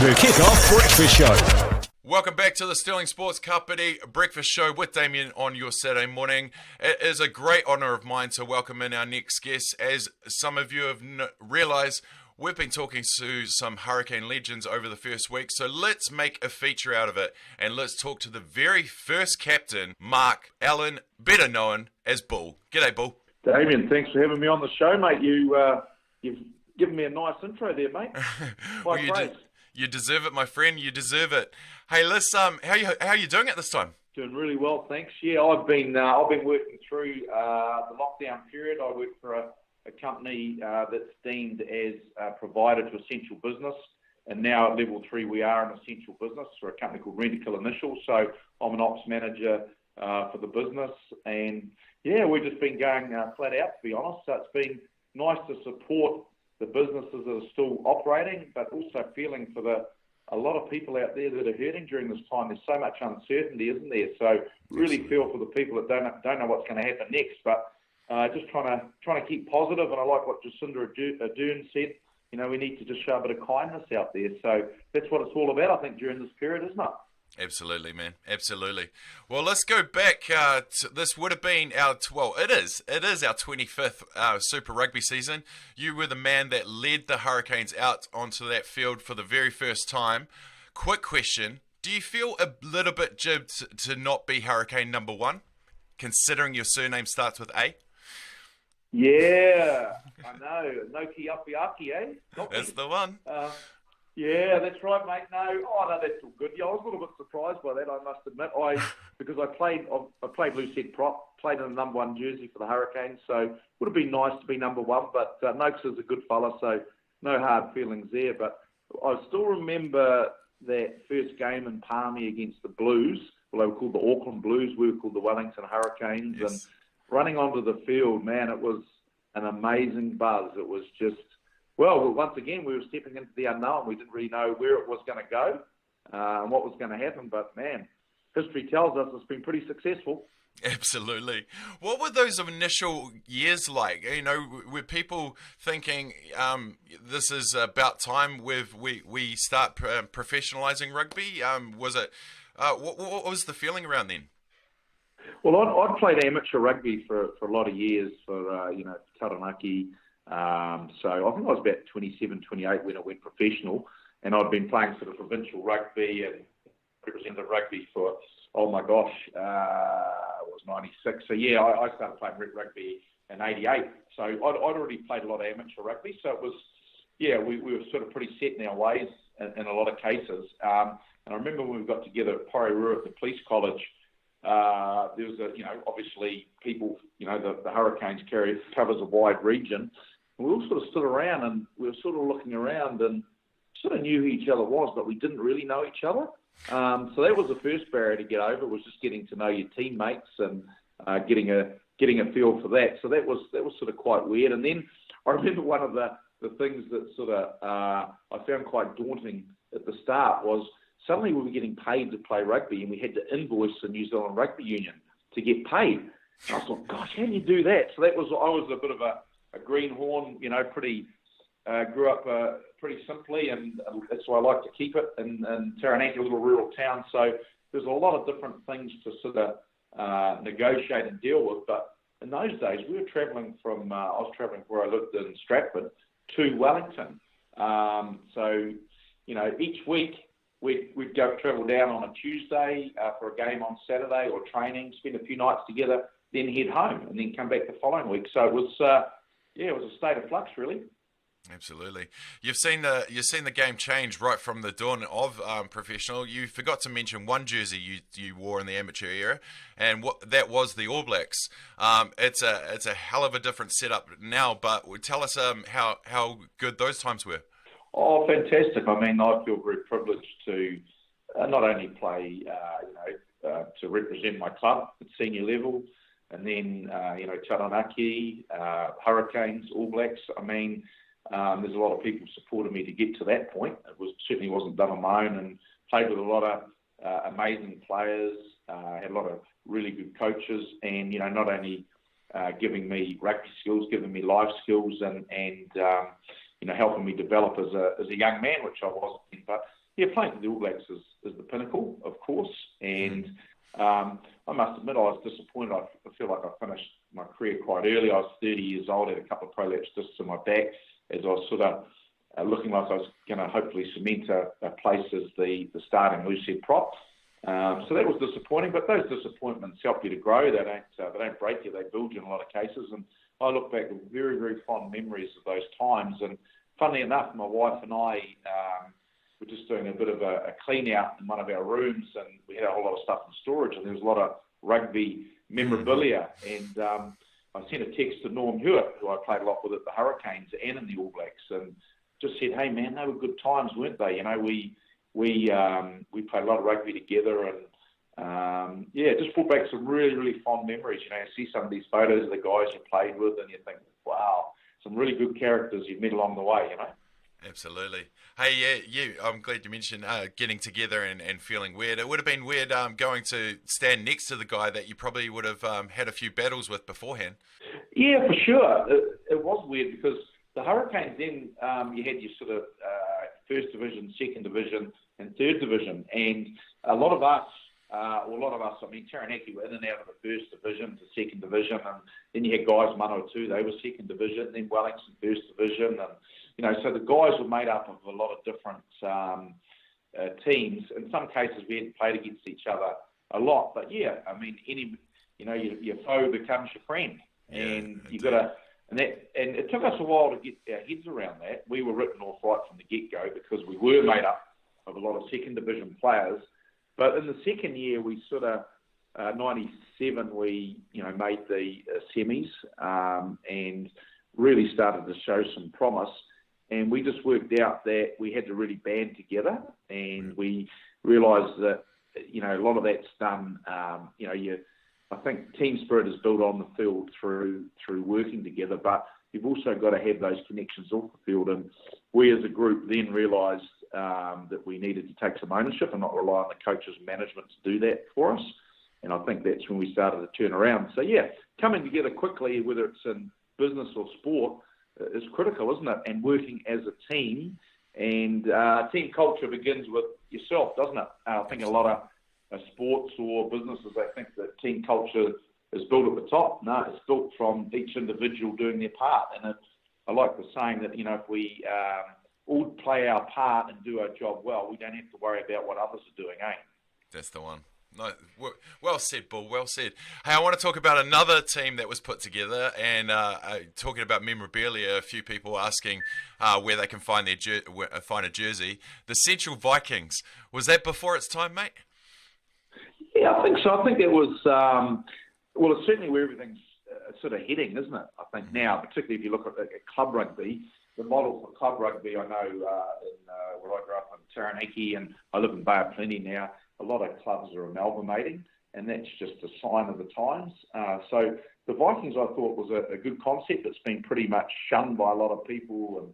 the Kick-Off Breakfast Show. Welcome back to the Sterling Sports Company Breakfast Show with Damian on your Saturday morning. It is a great honour of mine to welcome in our next guest. As some of you have realised, we've been talking to some Hurricane legends over the first week, so let's make a feature out of it and let's talk to the very first captain, Mark Allen, better known as Bull. G'day, Bull. Damian, thanks for having me on the show, mate. You've given me a nice intro there, mate. Well, you deserve it, my friend. You deserve it. Hey, let's how you doing at this time? Doing really well, thanks. Yeah, I've been working through the lockdown period. I work for a company that's deemed as a provider to essential business, and now at level 3 we are an essential business for a company called Rentokil Initial. So I'm an ops manager for the business, and yeah, we've just been going flat out, to be honest. So it's been nice to support the businesses that are still operating, but also feeling for a lot of people out there that are hurting during this time. There's so much uncertainty, isn't there? So really feel for the people that don't know what's going to happen next, but just trying to keep positive. And I like what Jacinda Ardern said. You know, we need to just show a bit of kindness out there. So that's what it's all about, I think, during this period, isn't it? Absolutely, man. Absolutely. Well, let's go back. This would have been it is our 25th Super Rugby season. You were the man that led the Hurricanes out onto that field for the very first time. Quick question. Do you feel a little bit jibbed to not be Hurricane number 1, considering your surname starts with A? Yeah, I know. Noki Apiaki, eh? That's the one. Yeah, that's right, mate. No, that's all good. Yeah, I was a little bit surprised by that, I must admit. Because I played loose head prop, played in the number 1 jersey for the Hurricanes, so it would have been nice to be number 1. But Noakes is a good fella, so no hard feelings there. But I still remember that first game in Palmy against the Blues. Well, they were called the Auckland Blues. We were called the Wellington Hurricanes. Yes. And running onto the field, man, it was an amazing buzz. It was just... Well, once again, we were stepping into the unknown. We didn't really know where it was going to go and what was going to happen. But, man, history tells us it's been pretty successful. Absolutely. What were those initial years like? You know, were people thinking this is about time we start professionalising rugby? Was it? What was the feeling around then? Well, I'd played amateur rugby for a lot of years for, Taranaki. So I think I was about 27, 28 when I went professional, and I'd been playing for the provincial rugby and represented rugby for, it was 96. So yeah, I started playing rugby in 88. So I'd already played a lot of amateur rugby. So it was, yeah, we were sort of pretty set in our ways in a lot of cases. And I remember when we got together at Porirua at the police college, there was obviously people, the Hurricanes covers a wide region. And we all sort of stood around and we were sort of looking around and sort of knew who each other was, but we didn't really know each other. So that was the first barrier to get over, was just getting to know your teammates and getting a feel for that. So that was sort of quite weird. And then I remember one of the things that sort of I found quite daunting at the start was suddenly we were getting paid to play rugby, and we had to invoice the New Zealand Rugby Union to get paid. And I thought, gosh, how do you do that? So I was a bit of a greenhorn, grew up pretty simply, and that's why I like to keep it in Taranaki, a little rural town. So there's a lot of different things to sort of negotiate and deal with. But in those days, we were travelling from, I was travelling where I lived in Stratford to Wellington. So, each week, we'd travel down on a Tuesday for a game on Saturday or training, spend a few nights together, then head home and then come back the following week. So it was a state of flux, really. Absolutely. You've seen the game change right from the dawn of professional. You forgot to mention one jersey you wore in the amateur era, and that was the All Blacks. It's a hell of a different setup now, but tell us how good those times were. Oh, fantastic. I mean, I feel very privileged to not only play, to represent my club at senior level, and then, Taranaki, Hurricanes, All Blacks. I mean, there's a lot of people supported me to get to that point. It certainly wasn't done on my own, and played with a lot of amazing players, had a lot of really good coaches, and, not only giving me rugby skills, giving me life skills, and helping me develop as a young man, which I wasn't. But yeah, playing for the All Blacks is the pinnacle, of course. And I must admit, I was disappointed. I feel like I finished my career quite early. I was 30 years old, had a couple of prolapse discs in my back, as I was sort of looking like I was going to hopefully cement a place as the starting loose head prop. So that was disappointing, but those disappointments help you to grow. They don't break you, they build you in a lot of cases. And I look back with very, very fond memories of those times. And funnily enough, my wife and I were just doing a bit of a clean out in one of our rooms, and we had a whole lot of stuff in storage, and there was a lot of rugby memorabilia. And I sent a text to Norm Hewitt, who I played a lot with at the Hurricanes and in the All Blacks, and just said, "Hey man, they were good times, weren't they? We played a lot of rugby together, and it just brought back some really, really fond memories. You see some of these photos of the guys you played with, and you think, wow, some really good characters you've met along the way, Absolutely. Hey, I'm glad you mentioned getting together and feeling weird. It would have been weird going to stand next to the guy that you probably would have had a few battles with beforehand. Yeah, for sure. It was weird because the Hurricanes then, you had your sort of first division, second division, and third division. And a lot of us, I mean, Taranaki were in and out of the first division to second division. And then you had guys, Mano too, they were second division, then Wellington first division. And, so the guys were made up of a lot of different teams. In some cases, we hadn't played against each other a lot. But yeah, I mean, your foe becomes your friend. And you got to... And it took us a while to get our heads around that. We were written off right from the get-go because we were made up of a lot of second division players. But in the second year, we sort of, 97, we, made the semis and really started to show some promise. And we just worked out that we had to really band together. And we realised that, a lot of that's done, I think team spirit is built on the field through working together, but you've also got to have those connections off the field. And we as a group then realised that we needed to take some ownership and not rely on the coaches and management to do that for us. And I think that's when we started to turn around. So yeah, coming together quickly, whether it's in business or sport, is critical, isn't it? And working as a team. And team culture begins with yourself, doesn't it? I think a lot of sports or businesses, they think that team culture is built at the top. No, it's built from each individual doing their part. And I like the saying that, if we all play our part and do our job well, we don't have to worry about what others are doing, That's the one. No, well said, Bull. Well said. Hey, I want to talk about another team that was put together, and talking about memorabilia. A few people asking where they can find find a jersey. The Central Vikings, was that before its time, mate? Yeah, I think so. I think it was, it's certainly where everything's sort of heading, isn't it? I think now, particularly if you look at club rugby, the model for club rugby, I know where I grew up in Taranaki and I live in Bay of Plenty now, a lot of clubs are amalgamating, and that's just a sign of the times. So the Vikings, I thought, was a good concept. It's been pretty much shunned by a lot of people,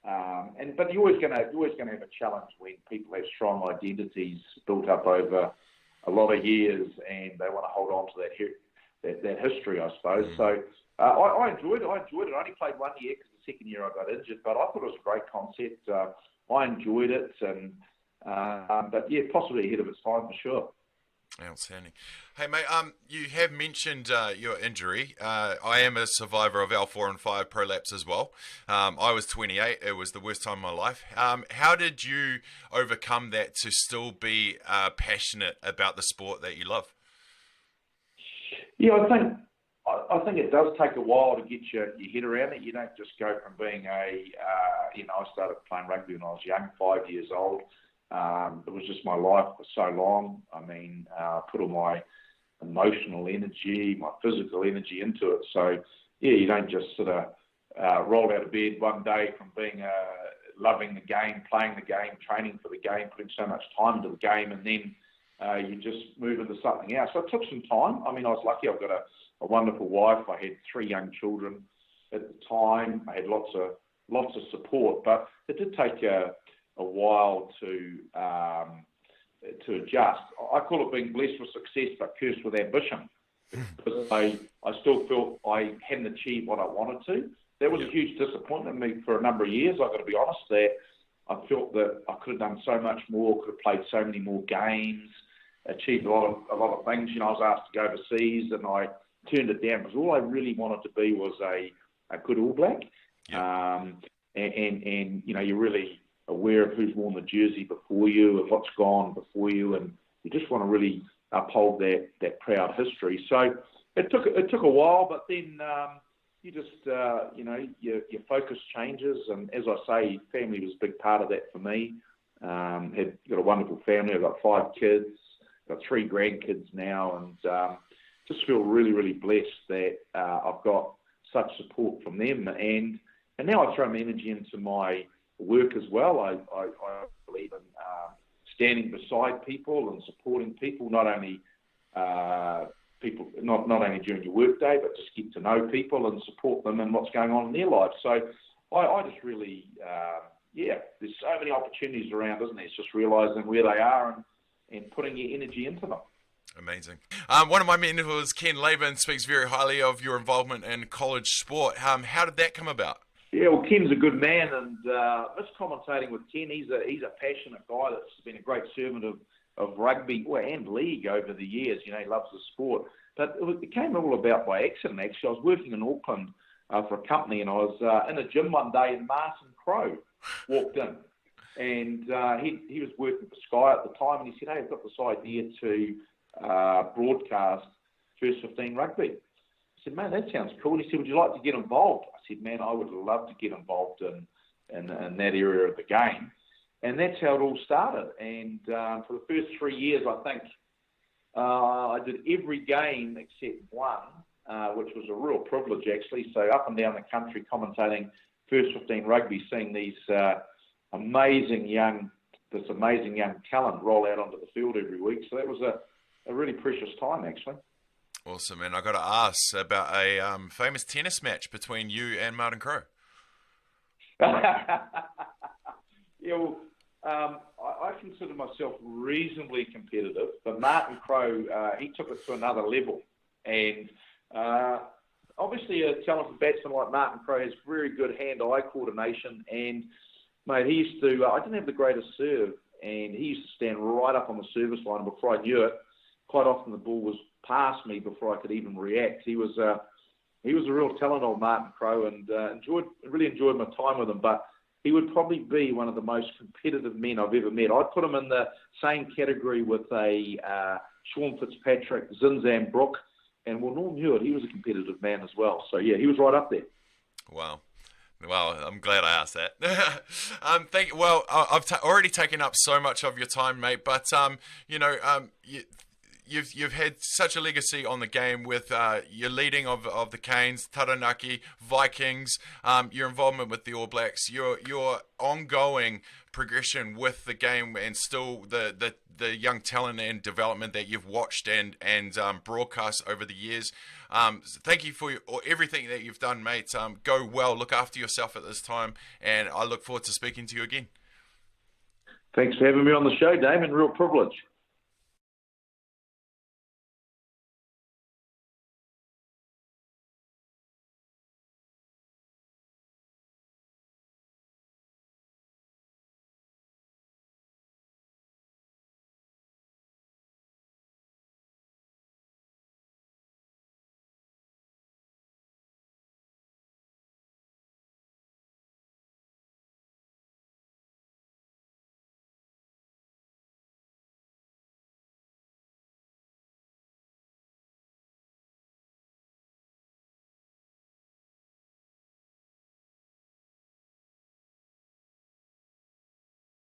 but you're always going to have a challenge when people have strong identities built up over a lot of years, and they want to hold on to that history, I suppose. So I enjoyed it. I only played 1 year because the second year I got injured, but I thought it was a great concept. I enjoyed it, but yeah, possibly ahead of its time for sure. Outstanding. Hey, mate, you have mentioned your injury. I am a survivor of L4 and 5 prolapse as well. I was 28. It was the worst time of my life. How did you overcome that to still be passionate about the sport that you love? Yeah, I think it does take a while to get your head around it. You don't just go from being I started playing rugby when I was young, 5 years old. It was just my life for so long. I mean, I put all my emotional energy, my physical energy into it. So, yeah, you don't just sort of roll out of bed one day from being loving the game, playing the game, training for the game, putting so much time into the game, and then you just move into something else. So it took some time. I mean, I was lucky. I've got a wonderful wife. I had 3 young children at the time. I had lots of support, but it did take a while to adjust. I call it being blessed with success but cursed with ambition, because I still felt I hadn't achieved what I wanted to. that was a huge disappointment to me for a number of years. I've got to be honest. That I felt that I could have done so much more, could have played so many more games, achieved a lot of things. I was asked to go overseas, and I turned it down because all I really wanted to be was a good All Black. Yeah. And you're really aware of who's worn the jersey before you and what's gone before you, and you just want to really uphold that proud history. So it took a while, but then you just your focus changes, and as I say, family was a big part of that for me. Had got a wonderful family. I've got 5 kids, got 3 grandkids now, and just feel really, really blessed that I've got such support from them, and now I throw my energy into my work as well. I believe in standing beside people and supporting people, not only during your work day, but just get to know people and support them and what's going on in their lives. So I just really, there's so many opportunities around, isn't there? It's just realising where they are and putting your energy into them. Amazing. One of my mentors, Ken Laban, speaks very highly of your involvement in college sport. How did that come about? Yeah, well, Ken's a good man, and just commentating with Ken, he's a passionate guy that's been a great servant of rugby and league over the years. He loves the sport. But it came all about by accident, actually. I was working in Auckland for a company, and I was in a gym one day, and Martin Crowe walked in. And he was working for Sky at the time, and he said, "Hey, I've got this idea to broadcast First 15 Rugby." I said, "Man, that sounds cool." And he said, "Would you like to get involved?" I said, "Man, I would love to get involved in that area of the game." And that's how it all started. And for the first 3 years, I think, I did every game except one, which was a real privilege, actually. So up and down the country, commentating First 15 Rugby, seeing these amazing young talent roll out onto the field every week. So that was a really precious time, actually. Awesome, and I got to ask about a famous tennis match between you and Martin Crowe. Yeah, well, I consider myself reasonably competitive, but Martin Crowe, he took it to another level. And obviously a talented batsman like Martin Crowe has very good hand-eye coordination. And, mate, he used to, I didn't have the greatest serve, and he used to stand right up on the service line. Before I knew it, quite often the ball was past me before I could even react. He was a real talent, old Martin Crowe, and really enjoyed my time with him. But he would probably be one of the most competitive men I've ever met. I'd put him in the same category with a Sean Fitzpatrick, Zinzan Brooke, and Norm Hewitt. He was a competitive man as well. So yeah, he was right up there. Wow. Well, I'm glad I asked that. I've already taken up so much of your time, mate. But You've had such a legacy on the game with your leading of the Canes, Taranaki, Vikings, your involvement with the All Blacks, your ongoing progression with the game, and still the young talent and development that you've watched and broadcast over the years. Thank you for everything that you've done, mate. Go well, look after yourself at this time, and I look forward to speaking to you again. Thanks for having me on the show, Damon. Real privilege.